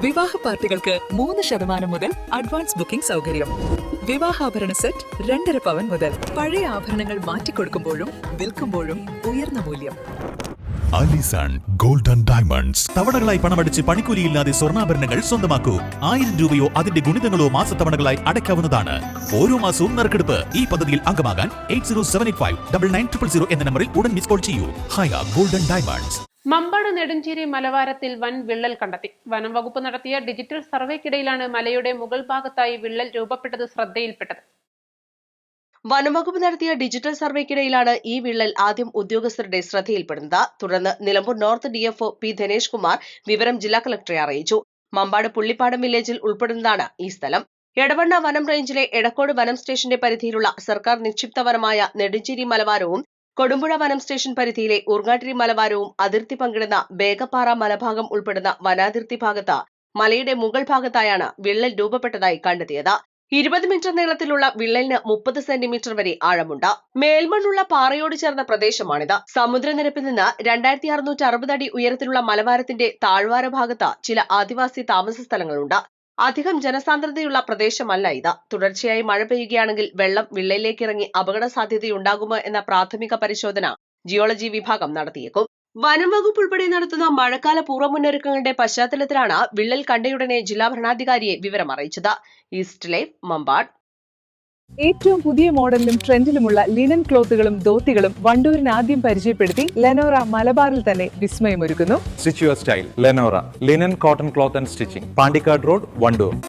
വിവാഹ പാർട്ടികൾക്ക് 3% മുതൽ അഡ്വാൻസ് ബുക്കിംഗ് സൗകര്യം. വിവാഹാഭരണ സെറ്റ് 2.5 പവൻ മുതൽ. പഴയ ആഭരണങ്ങൾ മാറ്റിക്കൊടുക്കുമ്പോഴും വിൽക്കുമ്പോഴും ഉയർന്ന മൂല്യം. Alison Golden Diamonds. തവണകളായി പണമടിച്ച് പണിക്കൂലിയില്ലാതെ സ്വർണ്ണാഭരണങ്ങൾ സ്വന്തമാക്കൂ. 1000 രൂപയോ അതിന്റെ ഗുണിതങ്ങളോ മാസത്തവണകളായി അടയ്ക്കാവുന്നതാണ്. ഓരോ മാസവും നറുക്കെടുപ്പ്. ഈ പദ്ധതിയിൽ അംഗമാകാൻ 8078599900 എന്ന നമ്പറിൽ ഉടൻ മിസ് കോൾ ചെയ്യൂ. ഹയ ഗോൾഡൻ ഡയമണ്ട്സ്. മമ്പാട് നെടുഞ്ചേരി മലവാരത്തിൽ വൻ വിള്ളൽ കണ്ടെത്തി. വനം വകുപ്പ് നടത്തിയ ഡിജിറ്റൽ സർവേക്കിടയിലാണ് മലയുടെ മുകൾ ഭാഗത്തായി വിള്ളൽ രൂപപ്പെട്ടത് ശ്രദ്ധയിൽപ്പെട്ടത്. വനംവകുപ്പ് നടത്തിയ ഡിജിറ്റൽ സർവേക്കിടയിലാണ് ഈ വിള്ളൽ ആദ്യം ഉദ്യോഗസ്ഥരുടെ ശ്രദ്ധയിൽപ്പെടുന്നത്. തുടർന്ന് Nilambur north DFO P Dhanesh Kumar വിവരം ജില്ലാ കളക്ടറെ അറിയിച്ചു. മമ്പാട് പുള്ളിപ്പാടം വില്ലേജിൽ ഉൾപ്പെടുന്നതാണ് ഈ സ്ഥലം. എടവണ്ണ വനം റേഞ്ചിലെ എടക്കോട് വനം സ്റ്റേഷന്റെ പരിധിയിലുള്ള സർക്കാർ നിക്ഷിപ്ത വനമായ നെടുഞ്ചേരി മലവാരവും കൊടുമ്പുഴ വനം സ്റ്റേഷൻ പരിധിയിലെ ഉർങ്ങാട്ടിരി മലവാരവും അതിർത്തി പങ്കിടുന്ന ബേഗപ്പാറ മലഭാഗം ഉൾപ്പെടുന്ന വനാതിർത്തി ഭാഗത്ത് മലയുടെ മുകൾ ഭാഗത്തായാണ് വിള്ളൽ രൂപപ്പെട്ടതായി കണ്ടെത്തിയത്. 20 മീറ്റർ നീളത്തിലുള്ള വിള്ളലിന് 30 സെന്റിമീറ്റർ വരെ ആഴമുണ്ട്. മേൽമണ്ണുള്ള പാറയോട് ചേർന്ന പ്രദേശമാണിത്. സമുദ്രനിരപ്പിൽ നിന്ന് 2660 അടി ഉയരത്തിലുള്ള മലവാരത്തിന്റെ താഴ്വാര ഭാഗത്ത് ചില ആദിവാസി താമസ സ്ഥലങ്ങളുണ്ട്. അധികം ജനസാന്ദ്രതയുള്ള പ്രദേശമല്ല ഇത്. തുടർച്ചയായി മഴ പെയ്യുകയാണെങ്കിൽ വെള്ളം വിള്ളലിലേക്ക് ഇറങ്ങി അപകട സാധ്യതയുണ്ടാകുമോ എന്ന പ്രാഥമിക പരിശോധന ജിയോളജി വിഭാഗം നടത്തിയേക്കും. വനം വകുപ്പ് ഉൾപ്പെടെ നടത്തുന്ന മഴക്കാല പൂർവ്വ മുന്നൊരുക്കങ്ങളുടെ പശ്ചാത്തലത്തിലാണ് വിള്ളൽ കണ്ടയുടനെ ജില്ലാ ഭരണാധികാരിയെ വിവരം അറിയിച്ചത്. East live, Mambad. ഏറ്റവും പുതിയ മോഡലിലും ട്രെൻഡിലുമുള്ള ലിനൻ ക്ലോത്തുകളും ധോത്തികളും വണ്ടൂരിന് ആദ്യം പരിചയപ്പെടുത്തി ലെനോറ മലബാറിൽ തന്നെ വിസ്മയമൊരുക്കുന്നു. Stitch your style Lenora linen cotton cloth and stitching, Pandikkad road, Wandoor.